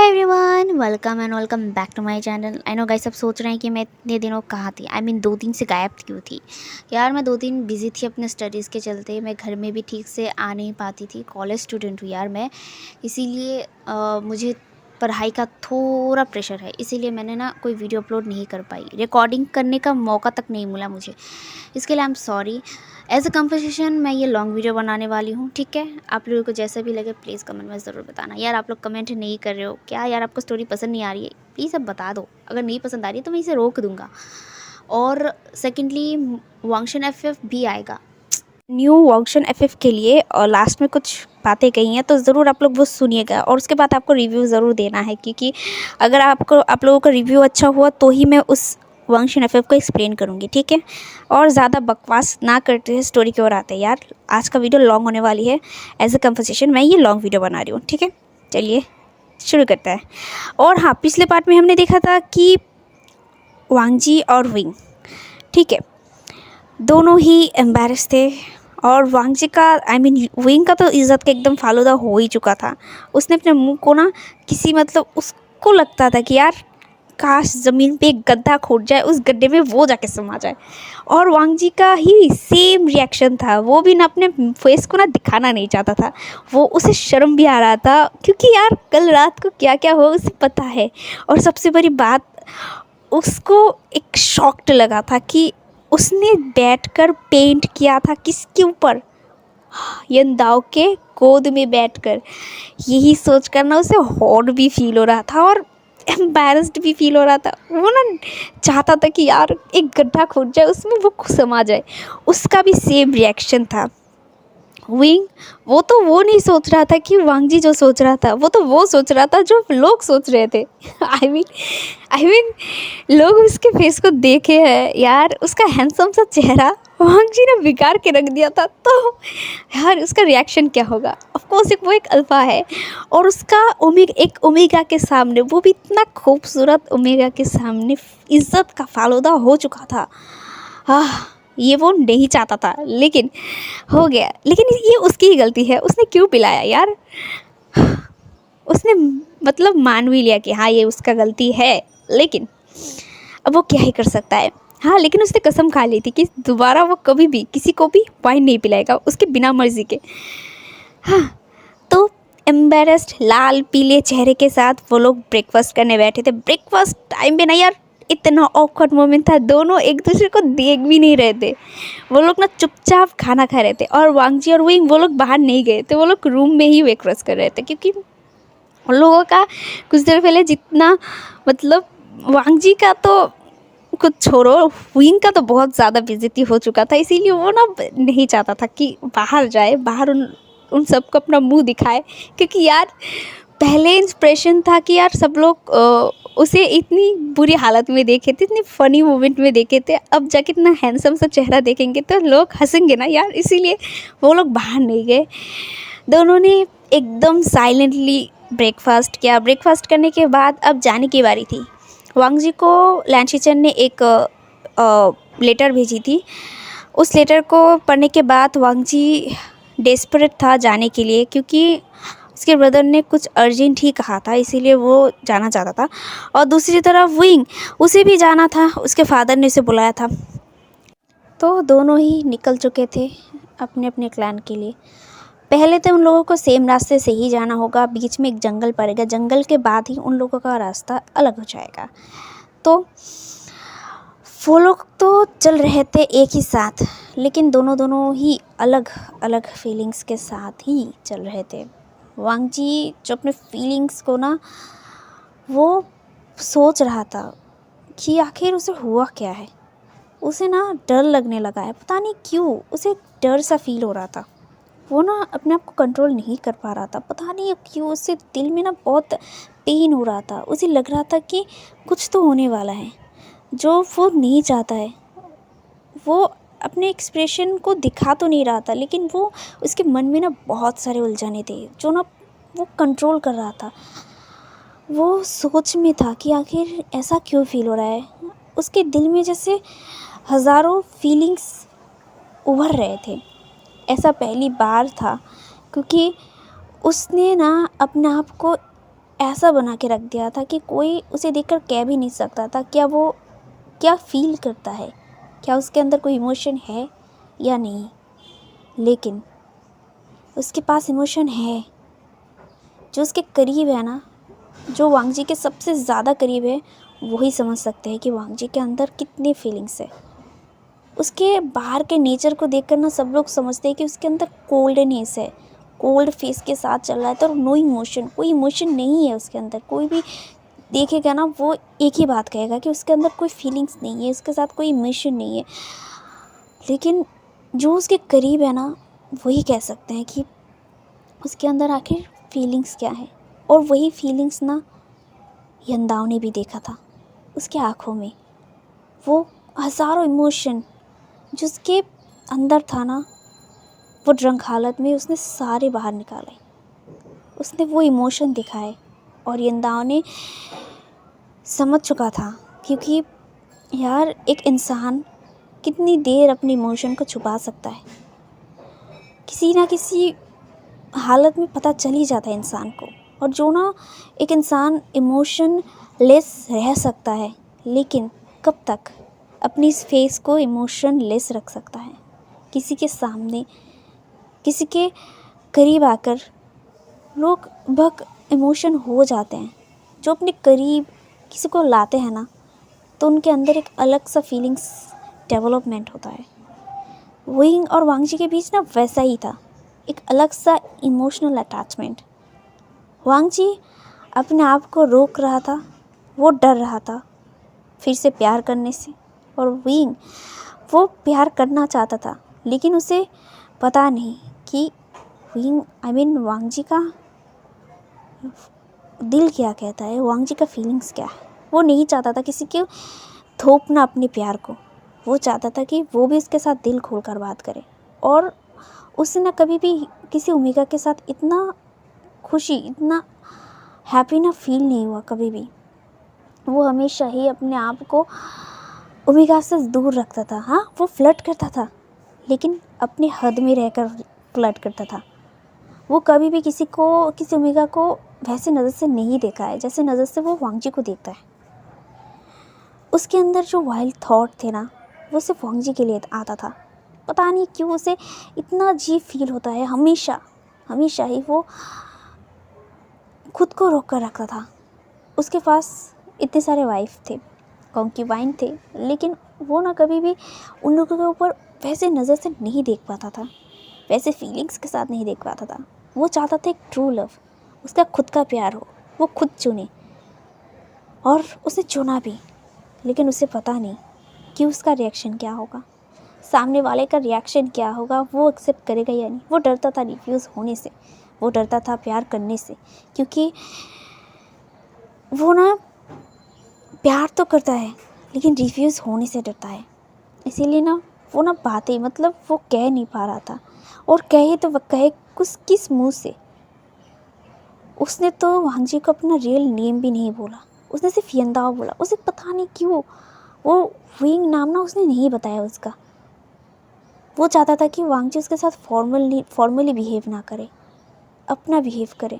Everyone, welcome and welcome back to my channel. I know guys, सब सोच रहे हैं कि मैं इतने दिनों कहाँ थी। आई मीन 2 दिन से गायब क्यों थी। यार मैं 2 दिन बिजी थी अपने स्टडीज़ के चलते। मैं घर में भी ठीक से आ नहीं पाती थी। कॉलेज स्टूडेंट हूँ यार मैं, इसीलिए मुझे पढ़ाई का थोड़ा प्रेशर है। इसीलिए मैंने ना कोई वीडियो अपलोड नहीं कर पाई। रिकॉर्डिंग करने का मौका तक नहीं मिला मुझे। इसके लिए I am sorry. As a compensation मैं ये लॉन्ग वीडियो बनाने वाली हूँ, ठीक है। आप लोगों को जैसा भी लगे प्लीज़ कमेंट में ज़रूर बताना। यार आप लोग कमेंट नहीं कर रहे हो क्या? यार आपको स्टोरी पसंद नहीं आ रही है? प्लीज़ अब बता दो। अगर नहीं पसंद आ रही है तो मैं इसे रोक दूँगा। और सेकेंडली वांगशन एफ भी आएगा, न्यू वांगशन एफ के लिए, और लास्ट में कुछ बातें कही हैं तो ज़रूर आप लोग वो सुनिएगा। और उसके बाद आपको रिव्यू ज़रूर देना है, क्योंकि अगर आप लोगों का रिव्यू अच्छा हुआ तो ही मैं उस वांगशन एफ को एक्सप्लेन करूँगी, ठीक है। और ज़्यादा बकवास ना करते हुए स्टोरी की ओर आते हैं। यार आज का वीडियो लॉन्ग होने वाली है। एज अ कंपनसेशन मैं ये लॉन्ग वीडियो बना रही हूँ, ठीक है। चलिए शुरू करते हैं। और हाँ, पिछले पार्ट में हमने देखा था कि वांगजी और विंग, ठीक है, दोनों ही एम्बैरस थे। और वांगजी का विंग का तो इज़्ज़त का एकदम फालूदा हो ही चुका था। उसने अपने मुंह को ना किसी, मतलब उसको लगता था कि यार काश ज़मीन पे एक गड्ढा खोद जाए, उस गड्ढे में वो जाके समा जाए। और वांगजी का ही सेम रिएक्शन था। वो भी ना अपने फेस को ना दिखाना नहीं चाहता था। वो उसे शर्म भी आ रहा था, क्योंकि यार कल रात को क्या क्या हुआ उसे पता है। और सबसे बड़ी बात, उसको एक शॉक्ड लगा था कि उसने बैठकर पेंट किया था किसके ऊपर? यंदाओ के गोद में बैठकर। यही सोचकर ना उसे हॉट भी फील हो रहा था और एम्बैरेस्ड भी फील हो रहा था। वो ना चाहता था कि यार एक गड्ढा खोद जाए, उसमें वो समा जाए। उसका भी सेम रिएक्शन था। विंग, वो नहीं सोच रहा था कि वांगजी जो सोच रहा था, वो सोच रहा था जो लोग सोच रहे थे। आई मीन लोग उसके फेस को देखे हैं यार, उसका हैंडसम सा चेहरा वांगजी ने बिगाड़ के रख दिया था। तो यार उसका रिएक्शन क्या होगा? ऑफ कोर्स वो एक अल्फा है, और उसका एक ओमेगा के सामने, वो भी इतना खूबसूरत ओमेगा के सामने, इज्जत का फालूदा हो चुका था। ये वो नहीं चाहता था, लेकिन हो गया। लेकिन ये उसकी ही गलती है। उसने क्यों पिलाया यार? उसने मतलब मान भी लिया कि हाँ ये उसका गलती है, लेकिन अब वो क्या ही कर सकता है। हाँ, लेकिन उसने कसम खा ली थी कि दोबारा वो कभी भी किसी को भी वाइन नहीं पिलाएगा उसके बिना मर्जी के। हाँ, तो एम्बेरस्ड लाल पीले चेहरे के साथ वो लोग ब्रेकफास्ट करने बैठे थे। ब्रेकफास्ट टाइम पे ना यार इतना ऑकवर्ड मोमेंट था। दोनों एक दूसरे को देख भी नहीं रहे थे। वो लोग ना चुपचाप खाना खा रहे थे, और वांगजी और विंग वो लोग बाहर नहीं गए थे। वो लोग रूम में ही ब्रेकफास्ट कर रहे थे, क्योंकि उन लोगों का कुछ देर पहले जितना, मतलब वांगजी का तो कुछ छोड़ो, विंग का तो बहुत ज़्यादा बेइज्जती हो चुका था। इसीलिए वो ना नहीं चाहता था कि बाहर जाए, बाहर उन सबको अपना मुंह दिखाए। क्योंकि यार पहले इंस्प्रेशन था कि यार सब लोग उसे इतनी बुरी हालत में देखे थे, इतनी फ़नी मोमेंट में देखे थे। अब जाके इतना हैंडसम सा चेहरा देखेंगे तो लोग हंसेंगे ना यार, इसीलिए वो लोग बाहर नहीं गए। दोनों ने एकदम साइलेंटली ब्रेकफास्ट किया। ब्रेकफास्ट करने के बाद अब जाने की बारी थी। वांगजी को लैंशिचन ने एक लेटर भेजी थी। उस लेटर को पढ़ने के बाद वांगजी डेस्परेट था जाने के लिए, क्योंकि उसके ब्रदर ने कुछ अर्जेंट ही कहा था, इसीलिए वो जाना चाहता था। और दूसरी तरफ विंग, उसे भी जाना था, उसके फादर ने उसे बुलाया था। तो दोनों ही निकल चुके थे अपने अपने क्लैन के लिए। पहले तो उन लोगों को सेम रास्ते से ही जाना होगा। बीच में एक जंगल पड़ेगा, जंगल के बाद ही उन लोगों का रास्ता अलग हो जाएगा। तो वो लोग तो चल रहे थे एक ही साथ, लेकिन दोनों दोनों ही अलग अलग फीलिंग्स के साथ ही चल रहे थे। वांगजी जो अपने फीलिंग्स को ना, वो सोच रहा था कि आखिर उसे हुआ क्या है। उसे ना डर लगने लगा है, पता नहीं क्यों उसे डर सा फील हो रहा था। वो ना अपने आप को कंट्रोल नहीं कर पा रहा था, पता नहीं क्यों। उससे दिल में ना बहुत पेन हो रहा था। उसे लग रहा था कि कुछ तो होने वाला है जो वो नहीं चाहता है। वो अपने एक्सप्रेशन को दिखा तो नहीं रहा था, लेकिन वो उसके मन में ना बहुत सारे उलझने थे जो ना वो कंट्रोल कर रहा था। वो सोच में था कि आखिर ऐसा क्यों फील हो रहा है। उसके दिल में जैसे हज़ारों फीलिंग्स उभर रहे थे। ऐसा पहली बार था, क्योंकि उसने ना अपने आप को ऐसा बना के रख दिया था कि कोई उसे देखकर कह भी नहीं सकता था क्या वो क्या फ़ील करता है, क्या उसके अंदर कोई इमोशन है या नहीं। लेकिन उसके पास इमोशन है। जो उसके करीब है ना, जो वांगजी के सबसे ज़्यादा करीब है, वही समझ सकते हैं कि वांगजी के अंदर कितनी फीलिंग्स है। उसके बाहर के नेचर को देखकर ना सब लोग समझते हैं कि उसके अंदर कोल्डनेस है, कोल्ड फेस के साथ चल रहा है। तो नो इमोशन, कोई इमोशन नहीं है उसके अंदर। कोई भी देखेगा ना, वो एक ही बात कहेगा कि उसके अंदर कोई फीलिंग्स नहीं है, उसके साथ कोई इमोशन नहीं है। लेकिन जो उसके करीब है ना, वही कह सकते हैं कि उसके अंदर आखिर फीलिंग्स क्या है। और वही फीलिंग्स ना यंदाव ने भी देखा था उसके आँखों में। वो हज़ारों इमोशन जो उसके अंदर था ना, वो ड्रंक हालत में उसने सारे बाहर निकाले। उसने वो इमोशन दिखाए और यंदाव ने समझ चुका था, क्योंकि यार एक इंसान कितनी देर अपने इमोशन को छुपा सकता है। किसी ना किसी हालत में पता चल ही जाता है इंसान को। और जो ना एक इंसान इमोशन लेस रह सकता है, लेकिन कब तक अपनी इस फेस को इमोशन लेस रख सकता है। किसी के सामने, किसी के करीब आकर लोग बहुत इमोशन हो जाते हैं। जो अपने करीब किसी को लाते हैं ना, तो उनके अंदर एक अलग सा फीलिंग्स डेवलपमेंट होता है। विंग और वांगजी के बीच ना वैसा ही था, एक अलग सा इमोशनल अटैचमेंट। वांगजी अपने आप को रोक रहा था, वो डर रहा था फिर से प्यार करने से। और विंग वो प्यार करना चाहता था, लेकिन उसे पता नहीं कि वांगजी का दिल क्या कहता है, वांगजी का फीलिंग्स क्या है। वो नहीं चाहता था किसी के थोपना अपने प्यार को। वो चाहता था कि वो भी उसके साथ दिल खोल कर बात करे। और उसने ना कभी भी किसी ओमेगा के साथ इतना खुशी, इतना हैप्पी ना फील नहीं हुआ कभी भी। वो हमेशा ही अपने आप को ओमेगा से दूर रखता था। हाँ, वो फ्लर्ट करता था, लेकिन अपने हद में रहकर फ्लर्ट करता था। वो कभी भी किसी ओमेगा को वैसे नज़र से नहीं देखा है जैसे नज़र से वो वांगजी को देखता है। उसके अंदर जो वाइल्ड थॉट थे ना, वो सिर्फ वांगजी के लिए आता था। पता नहीं क्यों उसे इतना अजीब फील होता है। हमेशा ही वो खुद को रोक कर रखता था। उसके पास इतने सारे वाइफ थे, कॉन्क्यूबाइन थे, लेकिन वो ना कभी भी उन लोगों के ऊपर वैसे नज़र से नहीं देख पाता था, वैसे फीलिंग्स के साथ नहीं देख पाता था। वो चाहता था एक ट्रू लव, उसका खुद का प्यार हो, वो खुद चुने। और उसने चुना भी, लेकिन उसे पता नहीं कि उसका रिएक्शन क्या होगा, सामने वाले का रिएक्शन क्या होगा, वो एक्सेप्ट करेगा या नहीं। वो डरता था रिफ्यूज़ होने से, वो डरता था प्यार करने से, क्योंकि वो ना प्यार तो करता है लेकिन रिफ्यूज़ होने से डरता है। इसीलिए ना वो ना बातें, मतलब वो कह नहीं पा रहा था। और कहे तो वह कहे किस मुंह से। उसने तो वांगजी को अपना रियल नेम भी नहीं बोला, उसने सिर्फ यंदाओ बोला। उसे पता नहीं क्यों वो विंग नाम ना उसने नहीं बताया उसका। वो चाहता था कि वांगजी उसके साथ फॉर्मली बिहेव ना करे, अपना बिहेव करे,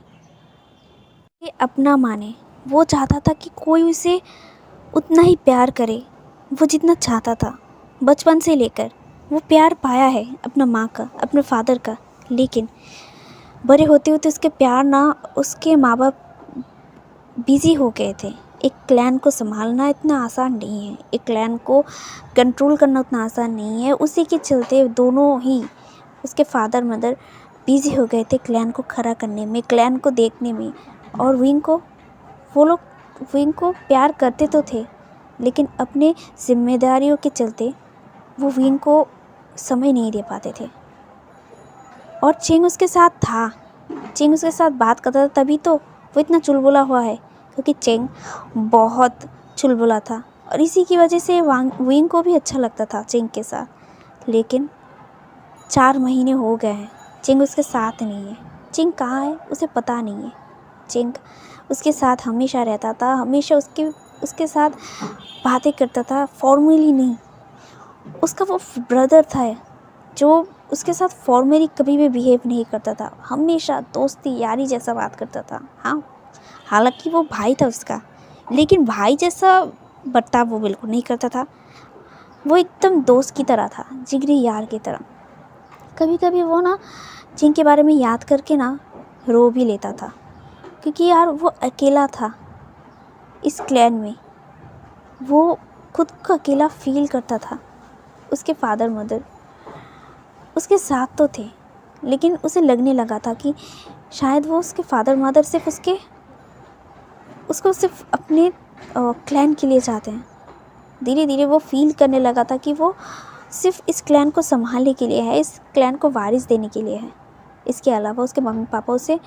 ये अपना माने। वो चाहता था कि कोई उसे उतना ही प्यार करे वो जितना चाहता था। बचपन से लेकर वो प्यार पाया है अपना माँ का, अपने फादर का, लेकिन बड़े होते होते उसके प्यार ना, उसके माँ बाप बिज़ी हो गए थे। एक क्लैन को संभालना इतना आसान नहीं है, एक क्लैन को कंट्रोल करना उतना आसान नहीं है। उसी के चलते दोनों ही, उसके फादर मदर बिज़ी हो गए थे क्लैन को खड़ा करने में, क्लैन को देखने में। और वो लोग विंग को प्यार करते तो थे, लेकिन अपने जिम्मेदारियों के चलते वो विंग को समय नहीं दे पाते थे। और चिंग उसके साथ था, चिंग उसके साथ बात करता था, तभी तो वो इतना चुलबुला हुआ है, क्योंकि चिंग बहुत चुलबुला था। और इसी की वजह से विंग को भी अच्छा लगता था चिंग के साथ। लेकिन 4 महीने हो गए हैं, चिंग उसके साथ नहीं है। चिंग कहाँ है उसे पता नहीं है। चिंग उसके साथ हमेशा रहता था, हमेशा उसके साथ बातें करता था, फॉर्मली नहीं। उसका वो ब्रदर था जो उसके साथ फॉर्मली कभी भी बिहेव नहीं करता था, हमेशा दोस्ती यारी जैसा बात करता था। हाँ, हालांकि वो भाई था उसका, लेकिन भाई जैसा बर्ताव वो बिल्कुल नहीं करता था। वो एकदम दोस्त की तरह था, जिगरी यार की तरह। कभी कभी वो ना जिंग के बारे में याद करके ना रो भी लेता था, क्योंकि यार वो अकेला था इस क्लैन में। वो खुद को अकेला फील करता था। उसके फादर मदर उसके साथ तो थे, लेकिन उसे लगने लगा था कि शायद वो उसके फादर मदर सिर्फ उसको सिर्फ अपने क्लैन के लिए चाहते हैं। धीरे धीरे वो फील करने लगा था कि वो सिर्फ इस क्लैन को संभालने के लिए है, इस क्लैन को वारिस देने के लिए है। इसके अलावा उसके मम्मी पापा उसे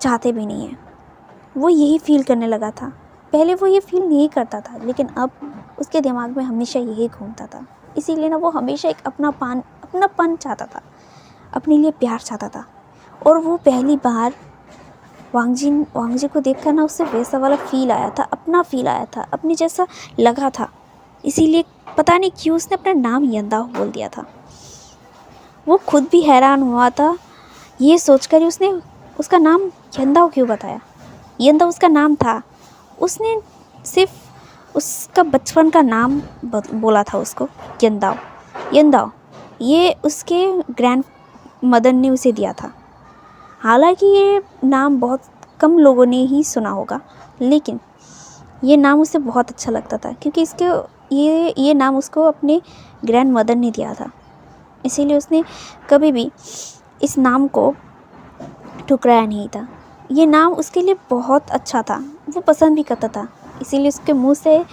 चाहते भी नहीं हैं। वो यही फील करने लगा था। पहले वो ये फील नहीं करता था, लेकिन अब उसके दिमाग में हमेशा यही घूमता था। इसीलिए ना वो हमेशा एक अपनापन चाहता था, अपने लिए प्यार चाहता था। और वो पहली बार वांगजी को देखकर ना उससे वैसा वाला फील आया था, अपना फील आया था, अपने जैसा लगा था। इसीलिए पता नहीं क्यों उसने अपना नाम यंदाओ बोल दिया था। वो खुद भी हैरान हुआ था ये सोचकर ही उसने उसका नाम यंदाओ क्यों बताया। यंदाओ उसका नाम था, उसने सिर्फ उसका बचपन का नाम बोला था उसको, यंदाओ। यंदाओ ये उसके ग्रैंड मदर ने उसे दिया था। हालांकि ये नाम बहुत कम लोगों ने ही सुना होगा, लेकिन ये नाम उसे बहुत अच्छा लगता था, क्योंकि इसके ये नाम उसको अपने ग्रैंड मदर ने दिया था। इसीलिए उसने कभी भी इस नाम को ठुकराया नहीं था। ये नाम उसके लिए बहुत अच्छा था, वो पसंद भी करता था। इसीलिए उसके मुंह से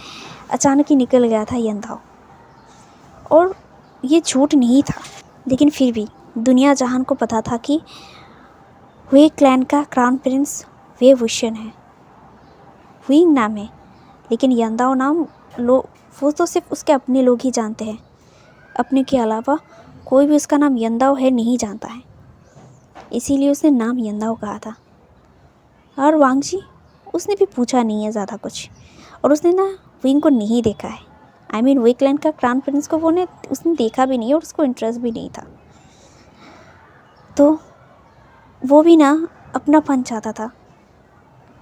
अचानक ही निकल गया था यंदाओ। और ये झूठ नहीं था, लेकिन फिर भी दुनिया जहान को पता था कि वे क्लैन का क्राउन प्रिंस वे वुशन है। हुइंग नाम है, लेकिन यंदाओ नाम वो तो सिर्फ उसके अपने लोग ही जानते हैं। अपने के अलावा कोई भी उसका नाम यंदाओ है नहीं जानता है। इसीलिए उसने नाम यंदाओ कहा था। और वांगजी उसने भी पूछा नहीं है ज़्यादा कुछ, और उसने ना विंग को नहीं देखा है। वे क्लैन का क्राउन प्रिंस को उसने देखा भी नहीं है, और उसको इंटरेस्ट भी नहीं था। तो वो भी ना अपनापन चाहता था।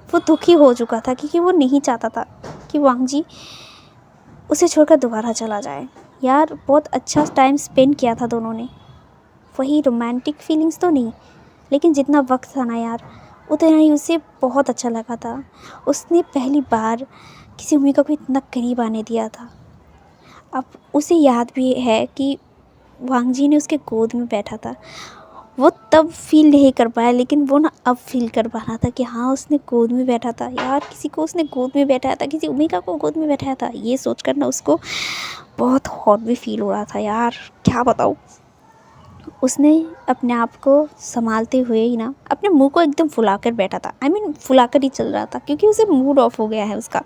वो दुखी हो चुका था, क्योंकि वो नहीं चाहता था कि वांगजी उसे छोड़कर दोबारा चला जाए। यार बहुत अच्छा टाइम स्पेंड किया था दोनों ने। वही रोमांटिक फीलिंग्स तो नहीं, लेकिन जितना वक्त था ना यार, उतना ही उसे बहुत अच्छा लगा था। उसने पहली बार किसी उम्मीद को इतना करीब आने दिया था। अब उसे याद भी है कि वांगजी ने उसके गोद में बैठा था। वो तब फील नहीं कर पाया, लेकिन वो ना अब फील कर पा रहा था कि हाँ उसने गोद में बैठा था। यार किसी को उसने गोद में बैठाया था, किसी उम्मीका को गोद में बैठाया था। ये सोचकर ना उसको बहुत हॉट भी फील हो रहा था। यार क्या बताऊँ, उसने अपने आप को संभालते हुए ही ना अपने मुंह को एकदम फुलाकर बैठा था। फुलाकर ही चल रहा था, क्योंकि उसे मूड ऑफ हो गया है उसका।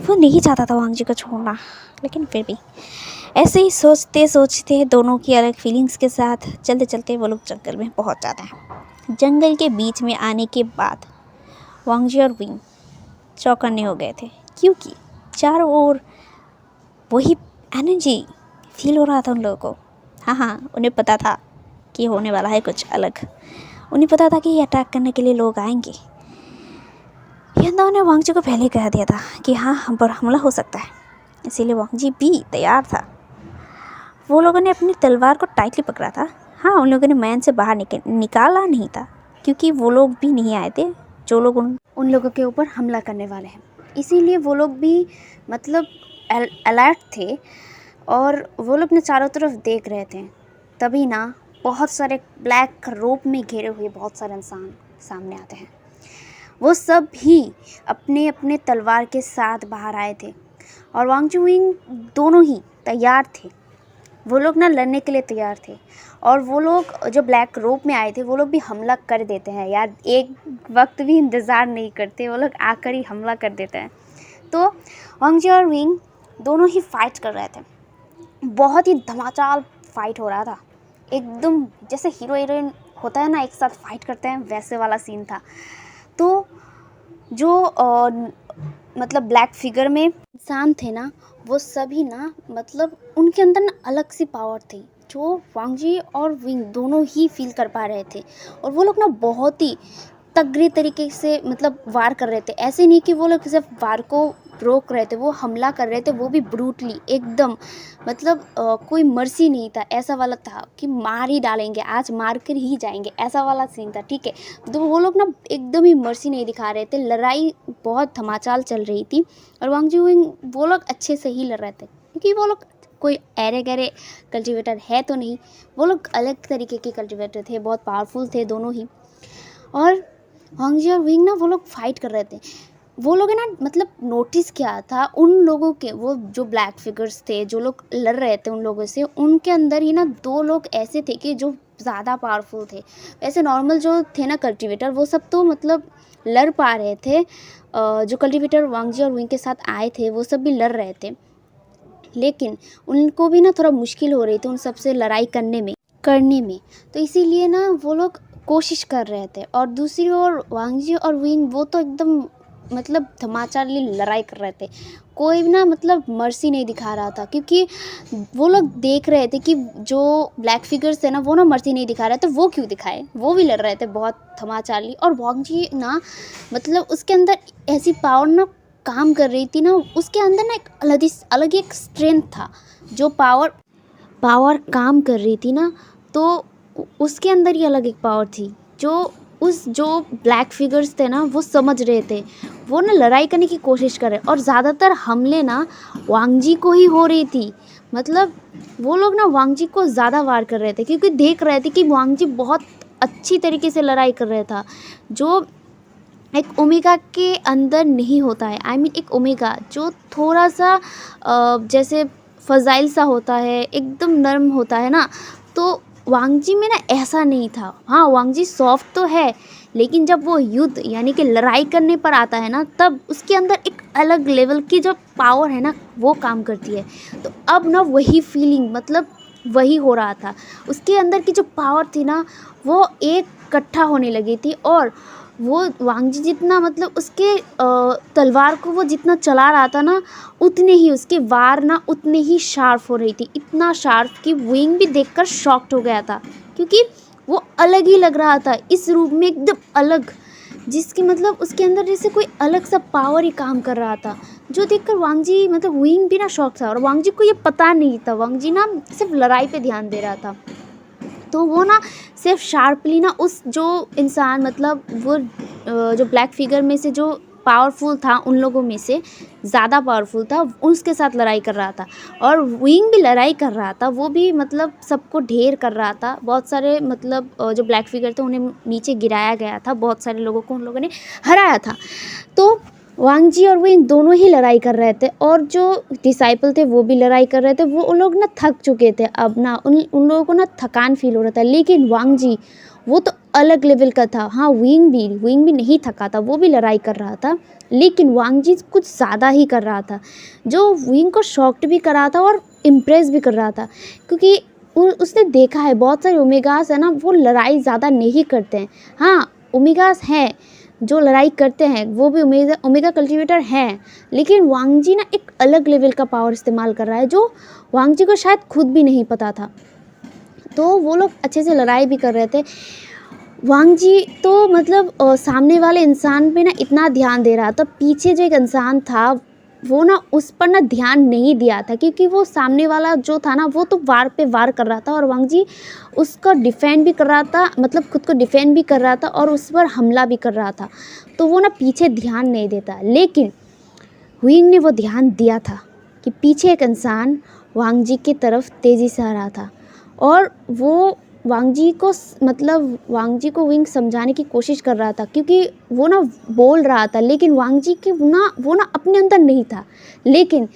वो नहीं चाहता था वांगजी को छोड़ना, लेकिन फिर भी ऐसे ही सोचते सोचते दोनों की अलग फीलिंग्स के साथ चलते चलते वो लोग जंगल में पहुंच जाते हैं। जंगल के बीच में आने के बाद वांगजी और विंग चौकन्ने हो गए थे, क्योंकि चारों ओर वही एनर्जी फील हो रहा था उन लोगों को। हाँ, उन्हें पता था कि होने वाला है कुछ अलग। उन्हें पता था कि ये अटैक करने के लिए लोग आएंगे। यंदाओ ने वांगजी को पहले कह दिया था कि हाँ हम पर हमला हो सकता है, इसीलिए वांगजी भी तैयार था। वो लोगों ने अपनी तलवार को टाइटली पकड़ा था। हाँ, उन लोगों ने मैन से बाहर निकाला नहीं था, क्योंकि वो लोग भी नहीं आए थे जो लोग उन लोगों के ऊपर हमला करने वाले हैं। इसीलिए वो लोग भी मतलब अलर्ट थे, और वो लोग ने चारों तरफ देख रहे थे। तभी ना बहुत सारे ब्लैक रोप में घिरे हुए बहुत सारे इंसान सामने आते हैं। वो सब भी अपने अपने तलवार के साथ बाहर आए थे, और वांगजी विंग दोनों ही तैयार थे। वो लोग ना लड़ने के लिए तैयार थे, और वो लोग जो ब्लैक रोप में आए थे वो लोग भी हमला कर देते हैं यार। एक वक्त भी इंतज़ार नहीं करते, वो लोग आकर ही हमला कर देते हैं। तो वांगजी और विंग दोनों ही फाइट कर रहे थे। बहुत ही धमाचाल फाइट हो रहा था, एकदम जैसे हीरो हीरोइन होता है ना एक साथ फाइट करते हैं, वैसे वाला सीन था। तो जो मतलब ब्लैक फिगर में इंसान थे ना, वो सभी ना मतलब उनके अंदर ना अलग सी पावर थी, जो वांगजी और विंग दोनों ही फील कर पा रहे थे। और वो लोग ना बहुत ही तगड़े तरीके से मतलब वार कर रहे थे। ऐसे नहीं कि वो लोग सिर्फ वार को रोक रहे थे, वो हमला कर रहे थे, वो भी ब्रूटली एकदम। मतलब कोई मर्सी नहीं था, ऐसा वाला था कि मार ही डालेंगे, आज मार कर ही जाएंगे, ऐसा वाला सीन था। ठीक है, तो वो लोग ना एकदम ही मर्सी नहीं दिखा रहे थे, लड़ाई बहुत धमाचाल चल रही थी। और वांग जिविंग वो लोग अच्छे से ही लड़ रहे थे, क्योंकि वो लोग कोई ऐरे गहरे कल्टिवेटर है तो नहीं, वो लोग अलग तरीके के कल्टिवेटर थे, बहुत पावरफुल थे दोनों ही। और वांग जी और विंग ना वो लोग फाइट कर रहे थे। वो लोग है ना, मतलब नोटिस किया था उन लोगों के, वो जो ब्लैक फिगर्स थे जो लोग लड़ रहे थे उन लोगों से, उनके अंदर ही ना 2 लोग ऐसे थे कि जो ज़्यादा पावरफुल थे। वैसे नॉर्मल जो थे ना कल्टिवेटर, वो सब तो मतलब लड़ पा रहे थे। जो कल्टिवेटर वांग जी और विंग के साथ आए थे वो सब भी लड़ रहे थे, लेकिन उनको भी ना थोड़ा मुश्किल हो रही थी उन सबसे लड़ाई करने में। तो इसीलिए ना वो लोग कोशिश कर रहे थे। और दूसरी ओर वांग जी और विंग वो तो एकदम मतलब धमाचाली लड़ाई कर रहे थे, कोई ना मतलब मर्सी नहीं दिखा रहा था, क्योंकि वो लोग देख रहे थे कि जो ब्लैक फिगर्स थे ना वो ना मर्सी नहीं दिखा रहे थे, वो क्यों दिखाए, वो भी लड़ रहे थे बहुत धमाचाली। और वांग जी ना मतलब उसके अंदर ऐसी पावर ना काम कर रही थी ना, उसके अंदर ना एक अलग ही एक स्ट्रेंथ था। जो पावर काम कर रही थी ना, तो उसके अंदर ही अलग एक पावर थी, जो ब्लैक फिगर्स थे ना वो समझ रहे थे, वो ना लड़ाई करने की कोशिश कर रहे। और ज़्यादातर हमले ना वांग जी को ही हो रही थी। मतलब वो लोग ना वांग जी को ज़्यादा वार कर रहे थे, क्योंकि देख रहे थे कि वांग जी बहुत अच्छी तरीके से लड़ाई कर रहा था, जो एक ओमेगा के अंदर नहीं होता है। आई मीन एक ओमेगा जो थोड़ा सा जैसे फजाइल सा होता है, एकदम नर्म होता है ना, तो वांग जी में ना ऐसा नहीं था। हाँ, वांग जी सॉफ्ट तो है, लेकिन जब वो युद्ध यानी कि लड़ाई करने पर आता है ना, तब उसके अंदर एक अलग लेवल की जो पावर है ना वो काम करती है। तो अब ना वही फीलिंग मतलब वही हो रहा था, उसके अंदर की जो पावर थी ना वो एक इकट्ठा होने लगी थी। और वो वांग जी जितना मतलब उसके तलवार को वो जितना चला रहा था ना, उतने ही उसके वार ना उतने ही शार्प हो रही थी, इतना शार्प कि विंग भी देखकर शॉक्ड हो गया था, क्योंकि वो अलग ही लग रहा था इस रूप में, एकदम अलग, जिसकी मतलब उसके अंदर जैसे कोई अलग सा पावर ही काम कर रहा था, जो देखकर वांग जी मतलब विंग भी ना शॉक था। और वांग जी को ये पता नहीं था, वांग जी ना सिर्फ लड़ाई पे ध्यान दे रहा था। तो वो ना सिर्फ शार्पली ना उस जो इंसान मतलब वो जो ब्लैक फिगर में से जो पावरफुल था, उन लोगों में से ज़्यादा पावरफुल था, उसके साथ लड़ाई कर रहा था। और विंग भी लड़ाई कर रहा था, वो भी मतलब सबको ढेर कर रहा था। बहुत सारे मतलब जो ब्लैक फिगर थे उन्हें नीचे गिराया गया था, बहुत सारे लोगों को उन लोगों ने हराया था। तो वांग जी और विंग दोनों ही लड़ाई कर रहे थे, और जो डिसाइपल थे वो भी लड़ाई कर रहे थे। वो उन लोग ना थक चुके थे, अब ना उन लोगों को ना थकान फील हो रहा था। लेकिन वांग जी वो तो अलग लेवल का था। हाँ, विंग भी नहीं थका था, वो भी लड़ाई कर रहा था, लेकिन वांग जी कुछ ज़्यादा ही कर रहा था, जो विंग को शॉक्ड भी कर रहा था और इम्प्रेस भी कर रहा था। क्योंकि उसने देखा है बहुत सारे ओमेगास है ना, वो लड़ाई ज़्यादा नहीं करते हैं। हाँ, ओमेगास हैं जो लड़ाई करते हैं, वो भी ओमेगा कल्टिवेटर हैं, लेकिन वांग जी ना एक अलग लेवल का पावर इस्तेमाल कर रहा है, जो वांग जी को शायद खुद भी नहीं पता था। तो वो लोग अच्छे से लड़ाई भी कर रहे थे। वांग जी तो मतलब सामने वाले इंसान पे ना इतना ध्यान दे रहा था, पीछे जो एक इंसान था वो ना उस पर ना ध्यान नहीं दिया था, क्योंकि वो सामने वाला जो था ना वो तो वार पे वार कर रहा था, और वांग जी उसका डिफेंड भी कर रहा था, मतलब खुद को डिफेंड भी कर रहा था और उस पर हमला भी कर रहा था। तो वो ना पीछे ध्यान नहीं देता, लेकिन हुइंग ने वो ध्यान दिया था कि पीछे एक इंसान वांग जी की तरफ तेज़ी से आ रहा था। और वो वांग जी को विंग समझाने की कोशिश कर रहा था, क्योंकि वो ना बोल रहा था, लेकिन वांग जी की वो ना अपने अंदर नहीं था। लेकिन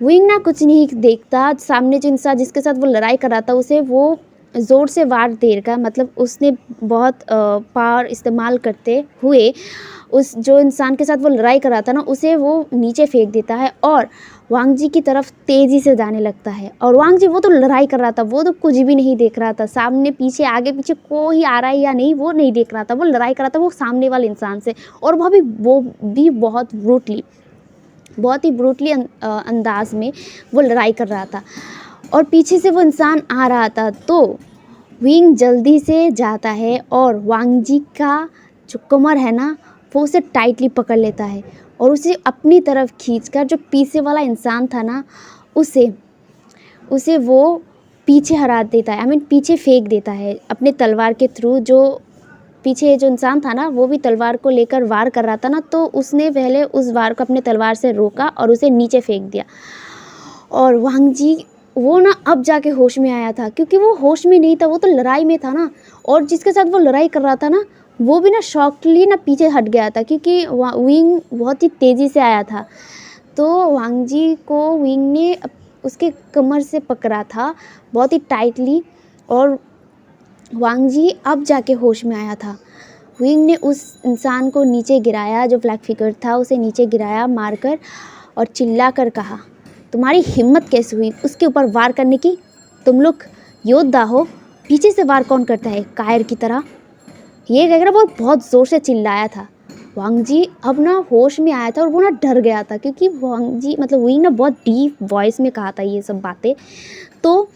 विंग ना कुछ नहीं देखता, सामने जो इंसान जिसके साथ वो लड़ाई कर रहा था उसे वो ज़ोर से वार दे रहा, मतलब उसने बहुत पावर इस्तेमाल करते हुए उस जो इंसान के साथ वो लड़ाई कर रहा था ना उसे वो नीचे फेंक देता है, और वांग जी की तरफ तेज़ी से जाने लगता है। और वांग जी वो तो लड़ाई कर रहा था, वो तो कुछ भी नहीं देख रहा था, सामने पीछे आगे पीछे कोई आ रहा है या नहीं वो नहीं देख रहा था, वो लड़ाई कर रहा था वो सामने वाले इंसान से, और वो भी बहुत ही ब्रूटली अंदाज में वो लड़ाई कर रहा था। और पीछे से वो इंसान आ रहा था, तो विंग जल्दी से जाता है और वांग जी का जो कमर है ना वो उसे टाइटली पकड़ लेता है और उसे अपनी तरफ खींचकर जो पीछे वाला इंसान था ना उसे उसे वो पीछे हरा देता है, पीछे फेंक देता है अपने तलवार के थ्रू। जो पीछे जो इंसान था ना वो भी तलवार को लेकर वार कर रहा था ना, तो उसने पहले उस वार को अपने तलवार से रोका और उसे नीचे फेंक दिया। और वांग जी वो ना अब जाके होश में आया था, क्योंकि वो होश में नहीं था, वो तो लड़ाई में था ना, और जिसके साथ वो लड़ाई कर रहा था ना वो भी ना शॉकली ना पीछे हट गया था, क्योंकि विंग बहुत ही तेज़ी से आया था। तो वांग जी को विंग ने उसके कमर से पकड़ा था बहुत ही टाइटली, और वांग जी अब जाके होश में आया था। विंग ने उस इंसान को नीचे गिराया, जो ब्लैक फिगर था उसे नीचे गिराया मारकर, और चिल्ला कर कहा, तुम्हारी हिम्मत कैसे हुई उसके ऊपर वार करने की? तुम लोग योद्धा हो, पीछे से वार कौन करता है कायर की तरह? ये कहकर वो बहुत ज़ोर से चिल्लाया था। वांग जी अब ना होश में आया था और वो ना डर गया था, क्योंकि वांग जी विंग ना बहुत डीप वॉइस में कहा था ये सब बातें। तो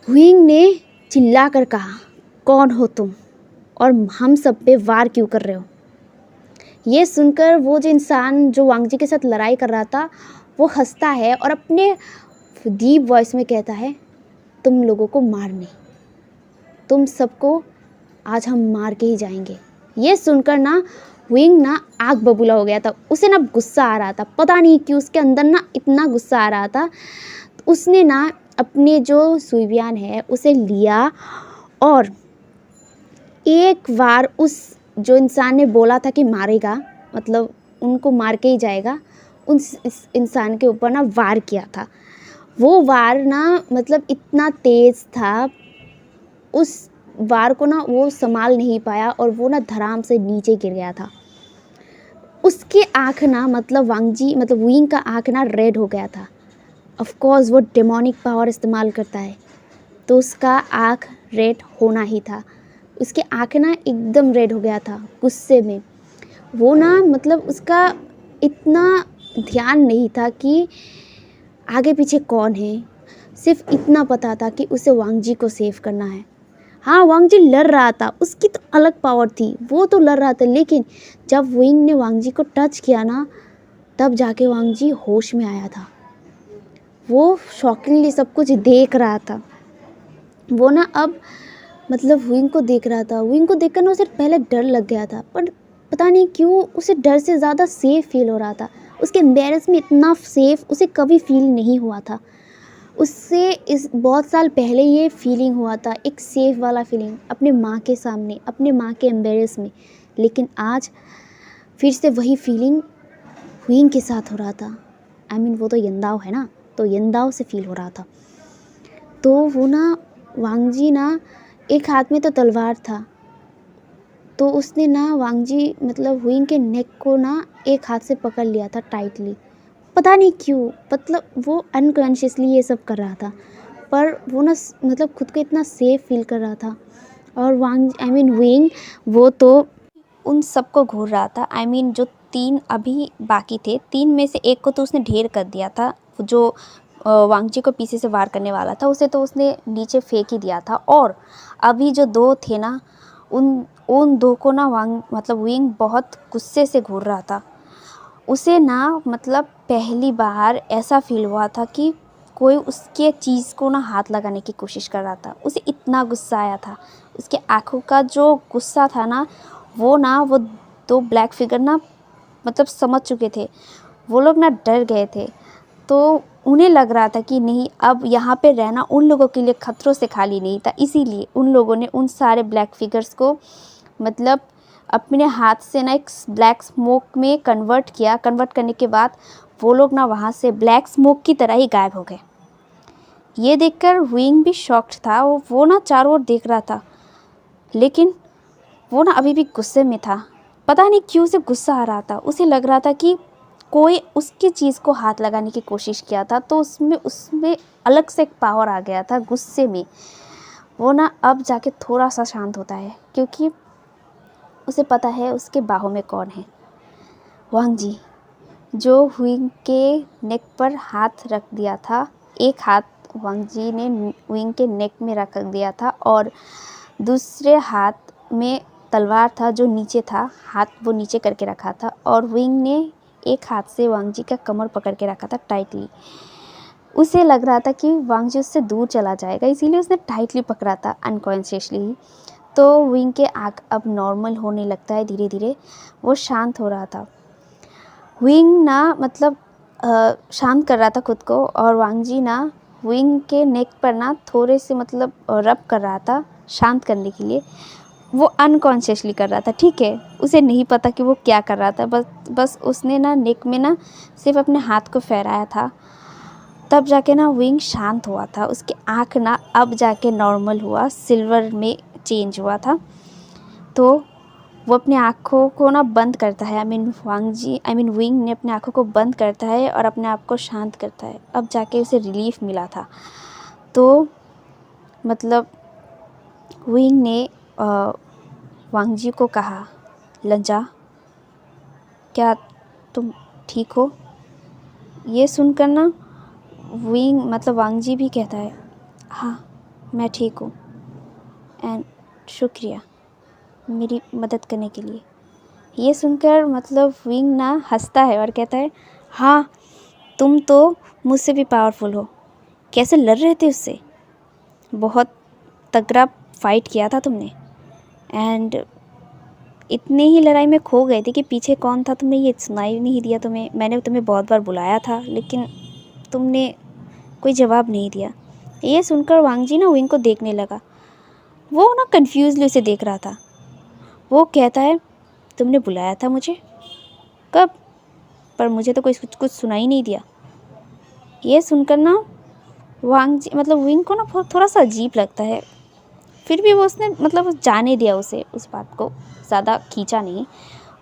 विंग ने चिल्ला कर कहा, कौन हो तुम और हम सब पे वार क्यों कर रहे हो? ये सुनकर वो जो इंसान जो वांग जी के साथ लड़ाई कर रहा था वो हंसता है और अपने डीप वॉइस में कहता है, तुम लोगों को मारने, तुम सबको आज हम मार के ही जाएंगे। ये सुनकर ना विंग ना आग बबूला हो गया था, उसे ना गुस्सा आ रहा था, पता नहीं क्यों उसके अंदर ना इतना गुस्सा आ रहा था। उसने ना अपने जो सुइबियान है उसे लिया और एक बार उस जो इंसान ने बोला था कि मारेगा, उनको मार के ही जाएगा, इस इंसान के ऊपर ना वार किया था। वो वार ना इतना तेज़ था, उस वार को ना वो संभाल नहीं पाया और वो ना धड़ाम से नीचे गिर गया था। उसकी आँख ना विंग का आँख ना रेड हो गया था। ऑफ कोर्स वो डेमोनिक पावर इस्तेमाल करता है तो उसका आँख रेड होना ही था। उसके आँख ना एकदम रेड हो गया था गुस्से में। वो ना उसका इतना ध्यान नहीं था कि आगे पीछे कौन है, सिर्फ इतना पता था कि उसे वांग जी को सेव करना है। हाँ, वांग जी लड़ रहा था, उसकी तो अलग पावर थी, वो तो लड़ रहा था, लेकिन जब विंग ने वांग जी को टच किया ना तब जाके वांग जी होश में आया था। वो शॉकिंगली सब कुछ देख रहा था। वो ना अब विंग को देख रहा था। विंग को देखकर ना उसे पहले डर लग गया था, पर पता नहीं क्यों उसे डर से ज़्यादा सेफ फील हो रहा था। उसके एम्बेरस में इतना सेफ उसे कभी फील नहीं हुआ था। उससे इस बहुत साल पहले ये फीलिंग हुआ था, एक सेफ वाला फीलिंग अपने माँ के सामने, अपने माँ के एम्बेरस में। लेकिन आज फिर से वही फीलिंग विंग के साथ हो रहा था। वो तो यंदाओ है ना, तो यंदाओ से फील हो रहा था। तो वो ना वांग जी ना एक हाथ में तो तलवार था, तो उसने ना वांग जी विंग के नेक को ना एक हाथ से पकड़ लिया था टाइटली। पता नहीं क्यों, वो अनकॉन्शियसली ये सब कर रहा था, पर वो ना खुद को इतना सेफ फील कर रहा था। और विंग वो तो उन सबको घूर रहा था। जो 3 अभी बाकी थे, 3 में से एक को तो उसने ढेर कर दिया था। जो वांग जी को पीछे से वार करने वाला था उसे तो उसने नीचे फेंक ही दिया था। और अभी जो 2 थे ना उन 2 को ना विंग बहुत गुस्से से घूर रहा था। उसे ना पहली बार ऐसा फील हुआ था कि कोई उसके चीज़ को ना हाथ लगाने की कोशिश कर रहा था। उसे इतना गुस्सा आया था। उसके आँखों का जो गुस्सा था ना वो 2 ब्लैक फिगर ना समझ चुके थे। वो लोग ना डर गए थे। तो उन्हें लग रहा था कि नहीं, अब यहाँ पे रहना उन लोगों के लिए खतरों से खाली नहीं था। इसीलिए उन लोगों ने उन सारे ब्लैक फिगर्स को अपने हाथ से ना एक ब्लैक स्मोक में कन्वर्ट किया। कन्वर्ट करने के बाद वो लोग ना वहाँ से ब्लैक स्मोक की तरह ही गायब हो गए। ये देखकर विंग भी शॉक्ड था। वो ना चारों ओर देख रहा था, लेकिन वो ना अभी भी गुस्से में था। पता नहीं क्यों उसे गुस्सा आ रहा था। उसे लग रहा था कि कोई उसकी चीज़ को हाथ लगाने की कोशिश किया था, तो उसमें अलग से एक पावर आ गया था गुस्से में। वो ना अब जाके थोड़ा सा शांत होता है, क्योंकि उसे पता है उसके बाहों में कौन है। वांग जी, जो विंग के नेक पर हाथ रख दिया था। एक हाथ वांग जी ने विंग के नेक में रख दिया था और दूसरे हाथ में तलवार था जो नीचे था, हाथ वो नीचे करके रखा था और विंग ने एक हाथ से वांग जी का कमर पकड़ के रखा था टाइटली। उसे लग रहा था कि वांग जी उससे दूर चला जाएगा, इसीलिए उसने टाइटली पकड़ा था अनकॉन्शियसली ही। तो विंग के आँख अब नॉर्मल होने लगता है धीरे धीरे, वो शांत हो रहा था। विंग ना मतलब शांत कर रहा था खुद को और वांग जी ना विंग के नेक पर ना थोड़े से मतलब रब कर रहा था शांत करने के लिए। वो अनकॉन्शियसली कर रहा था, ठीक है, उसे नहीं पता कि वो क्या कर रहा था, बस उसने ना नेक में ना सिर्फ अपने हाथ को फहराया था। तब जाके ना विंग शांत हुआ था, उसकी आँख ना अब जाके नॉर्मल हुआ, सिल्वर में चेंज हुआ था। तो वो अपनी आँखों को ना बंद करता है, विंग ने अपनी आँखों को बंद करता है और अपने आप को शांत करता है। अब जाके उसे रिलीफ मिला था। तो मतलब विंग ने वांग जी को कहा, लंजा क्या तुम ठीक हो? ये सुनकर ना वांग जी भी कहता है, हाँ मैं ठीक हूँ एंड शुक्रिया मेरी मदद करने के लिए। ये सुनकर मतलब विंग ना हंसता है और कहता है, हाँ तुम तो मुझसे भी पावरफुल हो। कैसे लड़ रहे थे उससे? बहुत तगड़ा फाइट किया था तुमने एंड इतने ही लड़ाई में खो गए थे कि पीछे कौन था तुमने ये सुनाई नहीं दिया। मैंने तुम्हें बहुत बार बुलाया था लेकिन तुमने कोई जवाब नहीं दिया। ये सुनकर वांग जी ना विंग को देखने लगा। वो ना कन्फ्यूजली उसे देख रहा था। वो कहता है, तुमने बुलाया था मुझे? कब? पर मुझे तो कुछ सुनाई नहीं दिया। ये सुनकर ना वांग जी विंग को ना थोड़ा सा अजीब लगता है। फिर भी वो उसने जाने दिया, उसे उस बात को ज़्यादा खींचा नहीं।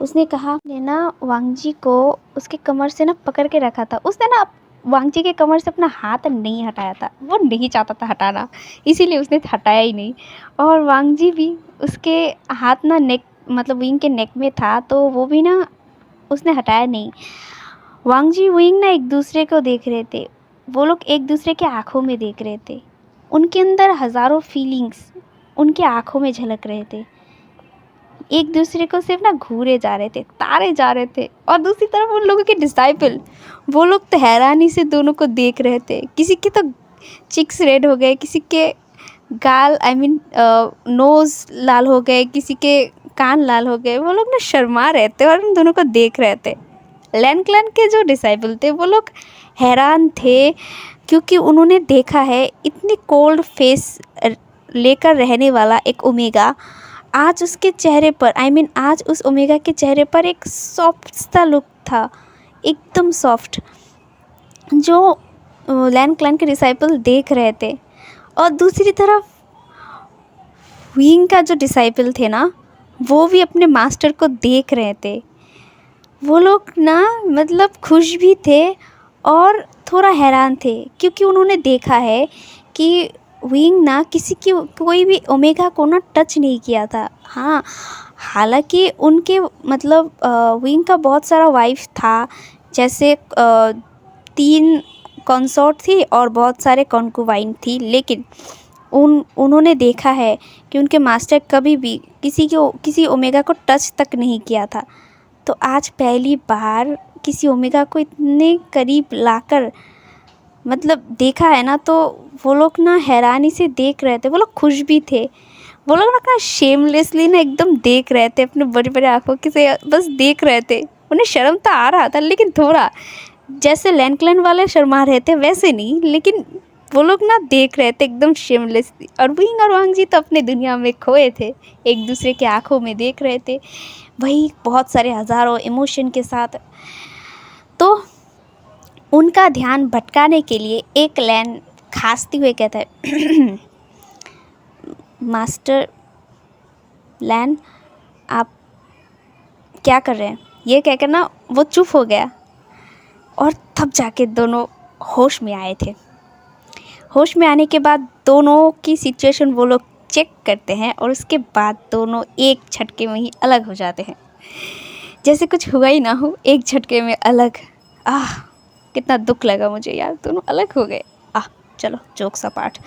उसने कहा, ने ना वांग जी को उसके कमर से ना पकड़ के रखा था। उसने ना वांग जी के कमर से अपना हाथ नहीं हटाया था, वो नहीं चाहता था हटाना, इसीलिए उसने हटाया ही नहीं। और वांग जी भी उसके हाथ ना विंग के नेक में था, तो वो भी ना उसने हटाया नहीं। वांग जी विंग ना एक दूसरे को देख रहे थे। वो लोग एक दूसरे के आँखों में देख रहे थे। उनके अंदर हज़ारों फीलिंग्स उनके आँखों में झलक रहे थे। एक दूसरे को सिर्फ ना घूरे जा रहे थे, तारे जा रहे थे। और दूसरी तरफ उन लोगों के डिसाइपल, वो लोग तो हैरानी से दोनों को देख रहे थे। किसी के तो चिक्स रेड हो गए, किसी के गाल नोज़ लाल हो गए, किसी के कान लाल हो गए। वो लोग ना शर्मा रहे थे और उन दोनों को देख रहे थे। लैन क्लैन के जो डिसाइपल थे वो लोग हैरान थे, क्योंकि उन्होंने देखा है इतनी कोल्ड फेस लेकर रहने वाला एक ओमेगा, आज उसके चेहरे पर आज उस ओमेगा के चेहरे पर एक सॉफ्ट सा लुक था, एकदम सॉफ्ट, जो लैन क्लैन के डिसाइपल देख रहे थे। और दूसरी तरफ विंग का जो डिसाइपल थे ना, वो भी अपने मास्टर को देख रहे थे। वो लोग ना खुश भी थे और थोड़ा हैरान थे, क्योंकि उन्होंने देखा है कि विंग ना कोई भी ओमेगा को ना टच नहीं किया था। हाँ, हालांकि उनके विंग का बहुत सारा वाइफ था, जैसे 3 कंसोर्ट थी और बहुत सारे कॉन्कुवाइन थी, लेकिन उन्होंने देखा है कि उनके मास्टर कभी भी किसी ओमेगा को टच तक नहीं किया था। तो आज पहली बार किसी ओमेगा को इतने करीब लाकर देखा है ना, तो वो लोग ना हैरानी से देख रहे थे। वो लोग खुश भी थे। वो लोग ना शेमलेसली ना एकदम देख रहे थे, अपने बड़ी बड़ी आँखों से बस देख रहे थे। उन्हें शर्म तो आ रहा था, लेकिन थोड़ा, जैसे लैन क्लैन वाले शर्मा रहे थे वैसे नहीं, लेकिन वो लोग ना देख रहे थे एकदम शेमलेसली। और विंग और वांग जी तो अपने दुनिया में खोए थे, एक दूसरे के आँखों में देख रहे थे, वही बहुत सारे हज़ारों इमोशन के साथ। तो उनका ध्यान भटकाने के लिए एक लैन खांसते हुए कहता है, मास्टर लैन, आप क्या कर रहे हैं? ये कहकर ना वो चुप हो गया। और तब जाके दोनों होश में आए थे। होश में आने के बाद दोनों की सिचुएशन वो लोग चेक करते हैं और उसके बाद दोनों एक झटके में ही अलग हो जाते हैं, जैसे कुछ हुआ ही ना हो, एक झटके में अलग। कितना दुख लगा मुझे यार, दोनों अलग हो गए। चलो जोक्स अपार्ट।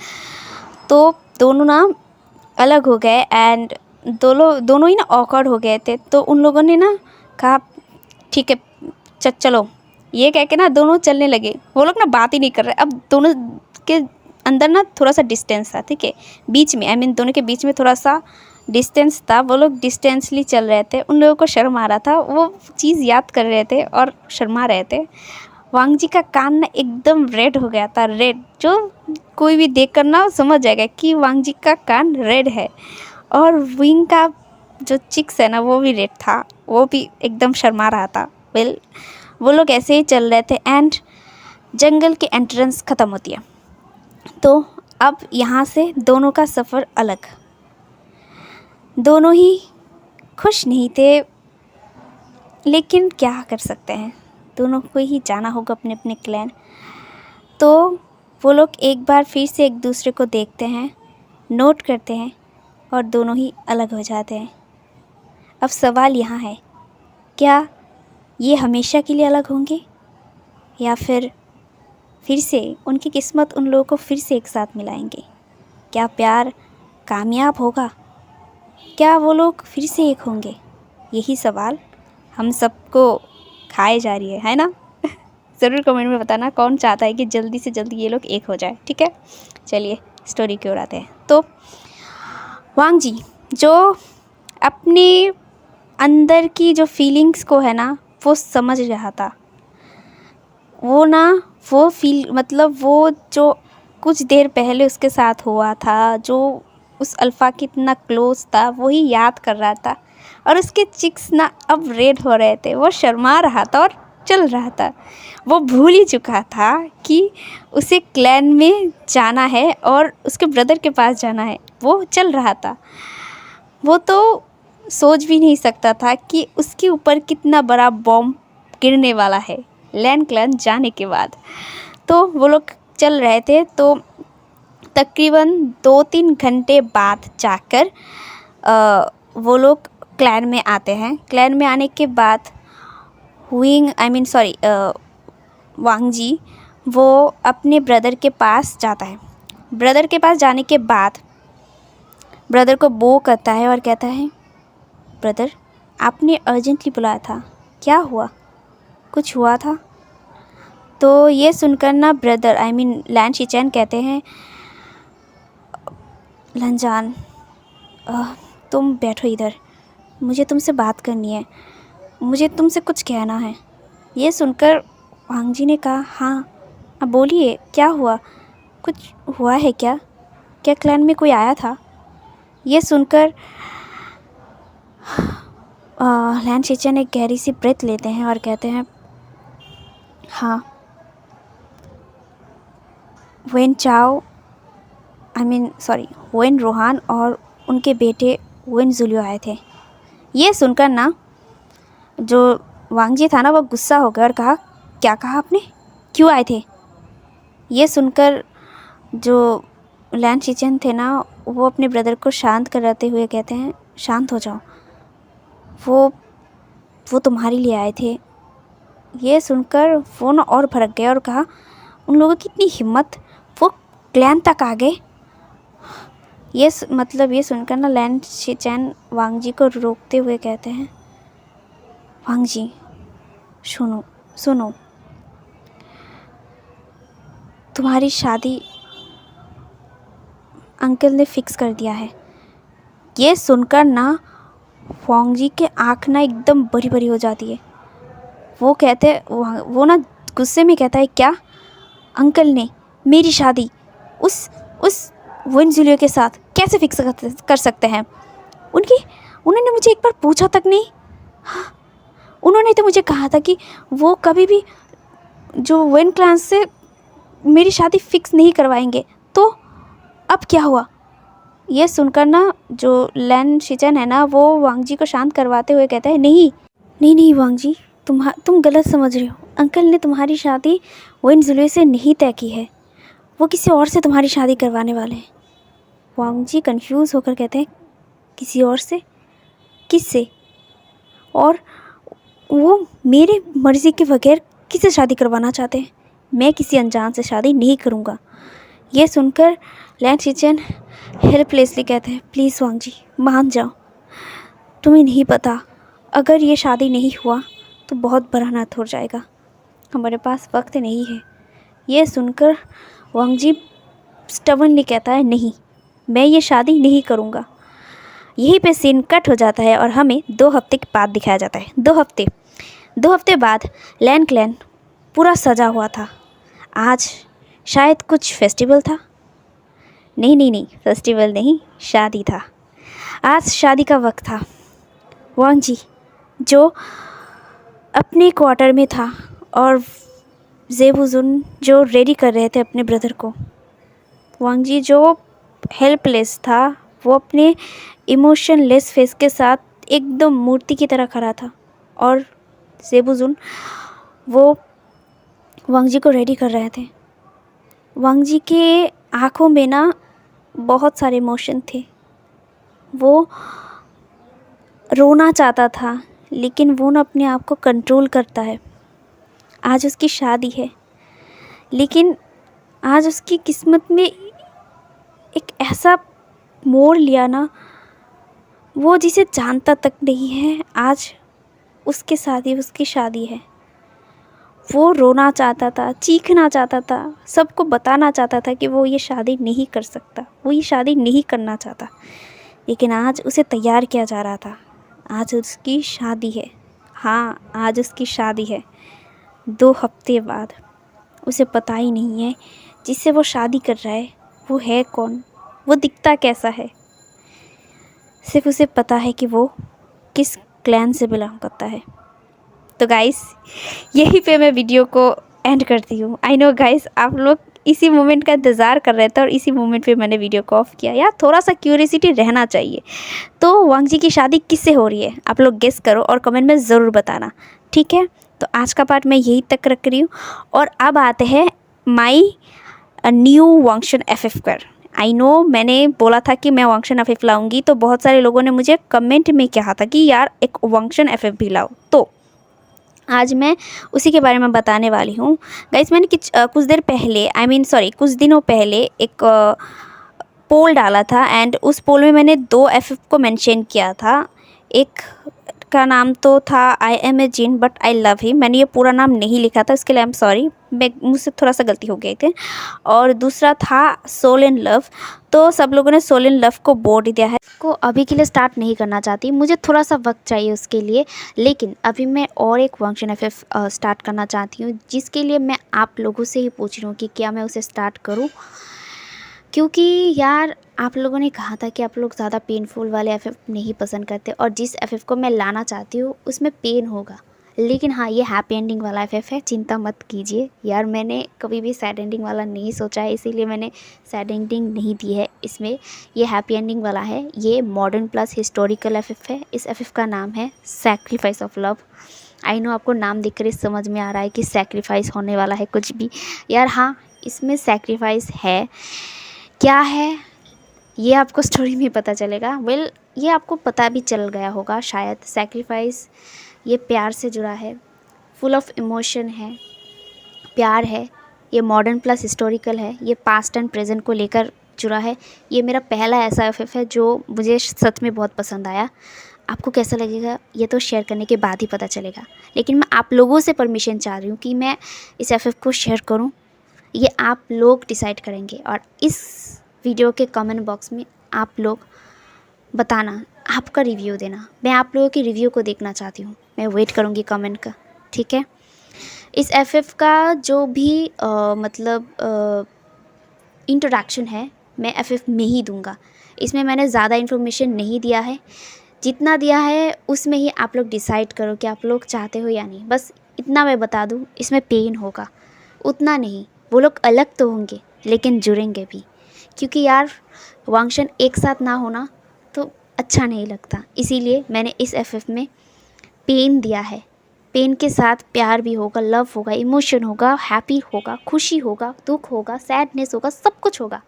तो दोनों ना अलग हो गए एंड दोनों ही ना ऑकवर्ड हो गए थे। तो उन लोगों ने ना कहा ठीक है चलो, ये कह के ना दोनों चलने लगे। वो लोग ना बात ही नहीं कर रहे। अब दोनों के अंदर ना थोड़ा सा डिस्टेंस था, ठीक है, बीच में, आई मीन दोनों के बीच में थोड़ा सा डिस्टेंस था। वो लोग डिस्टेंसली चल रहे थे। उन लोगों को शर्म आ रहा था, वो चीज़ याद कर रहे थे और शर्मा रहे थे। वांग जी का कान ना एकदम रेड हो गया था, रेड, जो कोई भी देख कर ना समझ जाएगा कि वांग जी का कान रेड है। और विंग का जो चिक्स है ना वो भी रेड था, वो भी एकदम शर्मा रहा था। वेल, वो लोग ऐसे ही चल रहे थे एंड जंगल की एंट्रेंस ख़त्म होती है। तो अब यहाँ से दोनों का सफ़र अलग। दोनों ही खुश नहीं थे, लेकिन क्या कर सकते हैं, दोनों को ही जाना होगा अपने अपने क्लैन। तो वो लोग एक बार फिर से एक दूसरे को देखते हैं, नोट करते हैं और दोनों ही अलग हो जाते हैं। अब सवाल यहाँ है, क्या ये हमेशा के लिए अलग होंगे या फिर से उनकी किस्मत उन लोगों को फिर से एक साथ मिलाएंगे? क्या प्यार कामयाब होगा? क्या वो लोग फिर से एक होंगे? यही सवाल हम सबको खाए जा रही है ना? ज़रूर कमेंट में बताना कौन चाहता है कि जल्दी से जल्दी ये लोग एक हो जाए, ठीक है? चलिए स्टोरी की ओर आते हैं। तो वांग जी जो अपने अंदर की जो फीलिंग्स को है ना वो समझ रहा था, मतलब वो जो कुछ देर पहले उसके साथ हुआ था, जो उस अल्फ़ा के इतना क्लोज था, वही याद कर रहा था। और उसके चिक्स ना अब रेड हो रहे थे, वो शर्मा रहा था और चल रहा था। वो भूल ही चुका था कि उसे क्लैन में जाना है और उसके ब्रदर के पास जाना है। वो चल रहा था। वो तो सोच भी नहीं सकता था कि उसके ऊपर कितना बड़ा बॉम्ब गिरने वाला है लैंड क्लैन जाने के बाद। तो वो लोग चल रहे थे। तो तकरीबन 2-3 घंटे बाद जाकर वो लोग क्लैन में आते हैं। क्लैन में आने के बाद वांग जी वो अपने ब्रदर के पास जाता है। ब्रदर के पास जाने के बाद ब्रदर को बो करता है और कहता है, ब्रदर आपने अर्जेंटली बुलाया था, क्या हुआ? कुछ हुआ था? तो ये सुनकर ना ब्रदर लैन शिचैन कहते हैं, लंजान तुम बैठो इधर, मुझे तुमसे बात करनी है, मुझे तुमसे कुछ कहना है। ये सुनकर वांग जी ने कहा, हाँ अब बोलिए, क्या हुआ? कुछ हुआ है क्या? क्या क्लैन में कोई आया था? ये सुनकर लैन शिचैन एक गहरी सी ब्रेथ लेते हैं और कहते हैं, हाँ, वेन रोहान और उनके बेटे वेन जुलियो आए थे। ये सुनकर ना जो वांग जी था ना वो गुस्सा हो गया और कहा, क्या कहा आपने? क्यों आए थे? ये सुनकर जो लैन शिचैन थे ना वो अपने ब्रदर को शांत कराते हुए कहते हैं, शांत हो जाओ, वो तुम्हारे लिए आए थे। ये सुनकर वो ना और भड़क गया और कहा, उन लोगों की इतनी हिम्मत, वो क्लैन तक आ गए। ये सुनकर ना लैन शिचैन वांग जी को रोकते हुए कहते हैं, वांग जी सुनो, तुम्हारी शादी अंकल ने फिक्स कर दिया है। ये सुनकर ना वांग जी के आँख ना एकदम बड़ी बड़ी हो जाती है। वो ना गुस्से में कहता है, क्या? अंकल ने मेरी शादी उस वेन जुलियो के साथ कैसे फिक्स कर सकते हैं? उन्होंने मुझे एक बार पूछा तक नहीं। हाँ, उन्होंने तो मुझे कहा था कि वो कभी भी जो वेन क्लैन से मेरी शादी फिक्स नहीं करवाएंगे। तो अब क्या हुआ? ये सुनकर ना जो लैन शिचैन है ना वो वांग जी को शांत करवाते हुए कहता है, नहीं वांग जी, तुम गलत समझ रहे हो। अंकल ने तुम्हारी शादी वेन जुलियो से नहीं तय की है, वो किसी और से तुम्हारी शादी करवाने वाले हैं। वांग जी कंफ्यूज होकर कहते हैं, किसी और से? किससे? और वो मेरे मर्ज़ी के बगैर किससे शादी करवाना चाहते हैं? मैं किसी अनजान से शादी नहीं करूँगा। ये सुनकर लैन शिचैन हेल्पलेसली कहते हैं, प्लीज़ वांग जी मान जाओ, तुम्हें नहीं पता, अगर ये शादी नहीं हुआ तो बहुत बड़ा अनर्थ हो जाएगा। हमारे पास वक्त नहीं है। ये सुनकर वांग जी स्टबनली कहता है, नहीं, मैं ये शादी नहीं करूँगा। यहीं पे सीन कट हो जाता है और हमें 2 हफ्ते के बाद दिखाया जाता है। 2 हफ्ते बाद लैन क्लैन पूरा सजा हुआ था। आज शायद कुछ फेस्टिवल था। नहीं, फेस्टिवल नहीं, शादी था। आज शादी का वक्त था। वांग जी जो अपने क्वार्टर में था और ज़ेबुजुन जो रेडी कर रहे थे अपने ब्रदर को। वांग जी जो हेल्पलेस था, वो अपने इमोशनलेस फेस के साथ एकदम मूर्ति की तरह खड़ा था और ज़ेबुजुन वो वांग जी को रेडी कर रहे थे। वांग जी के आँखों में ना बहुत सारे इमोशन थे। वो रोना चाहता था, लेकिन वो ना अपने आप को कंट्रोल करता है। आज उसकी शादी है, लेकिन आज उसकी किस्मत में एक ऐसा मोड़ लिया ना, वो जिसे जानता तक नहीं है, आज उसके साथ ही उसकी शादी है। वो रोना चाहता था, चीखना चाहता था, सबको बताना चाहता था कि वो ये शादी नहीं कर सकता, वो ये शादी नहीं करना चाहता, लेकिन आज उसे तैयार किया जा रहा था। आज उसकी शादी है। हाँ, आज उसकी शादी है। 2 हफ्ते बाद। उसे पता ही नहीं है जिससे वो शादी कर रहा है वो है कौन, वो दिखता कैसा है। सिर्फ उसे पता है कि वो किस क्लैन से बिलोंग करता है। तो गाइस, यहीं पे मैं वीडियो को एंड करती हूँ। आई नो गाइस, आप लोग इसी मोमेंट का इंतज़ार कर रहे थे और इसी मोमेंट पे मैंने वीडियो को ऑफ किया। यार, थोड़ा सा क्यूरियोसिटी रहना चाहिए। तो वांग जी की शादी किससे हो रही है, आप लोग गेस करो और कमेंट में ज़रूर बताना, ठीक है। तो आज का पार्ट मैं यहीं तक रख रही हूँ और अब आते हैं माई न्यू वांगशन FF पर। आई नो, मैंने बोला था कि मैं वांगशन FF लाऊंगी, तो बहुत सारे लोगों ने मुझे कमेंट में कहा था कि यार एक वांगशन FF भी लाओ। तो आज मैं उसी के बारे में बताने वाली हूँ। गाइस, मैंने कुछ देर पहले कुछ दिनों पहले एक पोल डाला था एंड उस पोल में मैंने 2 FF को मेंशन किया था। एक का नाम तो था I am a jinn but I love him. मैंने ये पूरा नाम नहीं लिखा था, इसके लिए आई एम सॉरी, मुझसे थोड़ा सा गलती हो गई थी। और दूसरा था सोल इन लव। तो सब लोगों ने सोल इन लव को बोल दिया है। को अभी के लिए स्टार्ट नहीं करना चाहती, मुझे थोड़ा सा वक्त चाहिए उसके लिए। लेकिन अभी मैं और एक वांगशन FF स्टार्ट करना चाहती हूँ, जिसके लिए मैं आप लोगों से ही पूछ रही हूँ कि क्या मैं उसे स्टार्ट करूँ। क्योंकि यार, आप लोगों ने कहा था कि आप लोग ज़्यादा पेनफुल वाले FF नहीं पसंद करते और जिस FF को मैं लाना चाहती हूँ उसमें पेन होगा। लेकिन हाँ, ये हैप्पी एंडिंग वाला FF है, चिंता मत कीजिए। यार, मैंने कभी भी सैड एंडिंग वाला नहीं सोचा है, इसीलिए मैंने सैड एंडिंग नहीं दी है इसमें। ये हैप्पी एंडिंग वाला है। ये मॉडर्न प्लस हिस्टोरिकल FF है। इस FF का नाम है sacrifice of love. I know, आपको नाम देखकर इस समझ में आ रहा है कि सैक्रिफाइस होने वाला है कुछ भी। यार हाँ, इसमें सैक्रिफाइस है। क्या है ये आपको स्टोरी में पता चलेगा। ये आपको पता भी चल गया होगा शायद। सैक्रिफाइस ये प्यार से जुड़ा है, फुल ऑफ इमोशन है, प्यार है। ये मॉडर्न प्लस हिस्टोरिकल है। ये पास्ट एंड प्रेजेंट को लेकर जुड़ा है। ये मेरा पहला ऐसा FF है जो मुझे सच में बहुत पसंद आया। आपको कैसा लगेगा ये तो शेयर करने के बाद ही पता चलेगा, लेकिन मैं आप लोगों से परमिशन चाह रही हूँ कि मैं इस FF को शेयर करूँ। ये आप लोग डिसाइड करेंगे और इस वीडियो के कमेंट बॉक्स में आप लोग बताना, आपका रिव्यू देना। मैं आप लोगों के रिव्यू को देखना चाहती हूँ। मैं वेट करूँगी कमेंट का, ठीक है। इस FF का जो भी इंट्रोडक्शन है मैं FF में ही दूंगा। इसमें मैंने ज़्यादा इन्फॉर्मेशन नहीं दिया है। जितना दिया है उसमें ही आप लोग डिसाइड करो कि आप लोग चाहते हो या नहीं। बस इतना मैं बता दूँ, इसमें पेन होगा, उतना नहीं। वो लोग अलग तो होंगे लेकिन जुड़ेंगे भी, क्योंकि यार वांगशन एक साथ ना होना तो अच्छा नहीं लगता। इसीलिए मैंने इस FF में पेन दिया है। पेन के साथ प्यार भी होगा, लव होगा, इमोशन होगा, हैप्पी होगा, खुशी होगा, दुख होगा, सैडनेस होगा, सब कुछ होगा,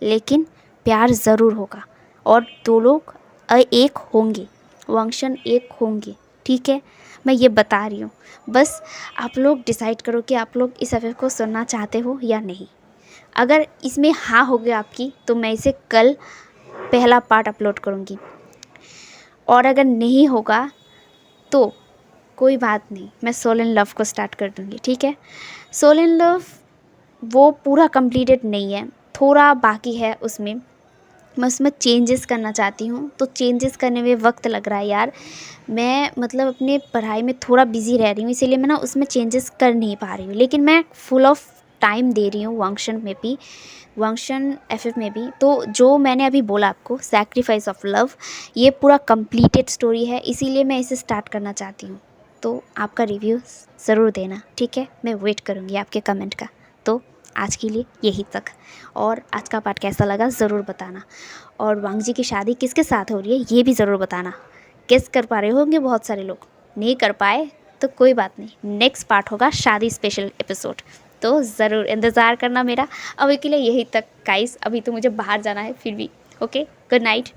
लेकिन प्यार ज़रूर होगा और 2 लोग एक होंगे, वांगशन एक होंगे, ठीक है। मैं ये बता रही हूँ। बस आप लोग डिसाइड करो कि आप लोग इस FF को सुनना चाहते हो या नहीं। अगर इसमें हाँ हो गया आपकी, तो मैं इसे कल पहला पार्ट अपलोड करूँगी। और अगर नहीं होगा तो कोई बात नहीं, मैं सोल इन लव को स्टार्ट कर दूँगी, ठीक है। सोल इन लव वो पूरा कंप्लीटेड नहीं है, थोड़ा बाकी है उसमें। मैं उसमें चेंजेस करना चाहती हूँ, तो चेंजेस करने में वक्त लग रहा है यार। मैं मतलब अपने पढ़ाई में थोड़ा बिजी रह रही हूँ, इसीलिए मैं ना उसमें चेंजेस कर नहीं पा रही हूँ, लेकिन मैं फुल ऑफ टाइम दे रही हूँ वांगशन में भी, वांगशन एफएफ में भी। तो जो मैंने अभी बोला आपको, सैक्रिफाइस ऑफ लव, ये पूरा कंप्लीटेड स्टोरी है, इसीलिए मैं इसे स्टार्ट करना चाहती हूँ। तो आपका रिव्यू ज़रूर देना, ठीक है। मैं वेट करूँगी आपके कमेंट का। तो आज के लिए यही तक, और आज का पार्ट कैसा लगा ज़रूर बताना। और वांग जी की शादी किसके साथ हो रही है ये भी ज़रूर बताना। गेस कर पा रहे होंगे बहुत सारे लोग, नहीं कर पाए तो कोई बात नहीं, नेक्स्ट पार्ट होगा शादी स्पेशल एपिसोड, तो ज़रूर इंतज़ार करना मेरा। अभी के लिए यही तक गाइस, अभी तो मुझे बाहर जाना है फिर भी। Okay, good night.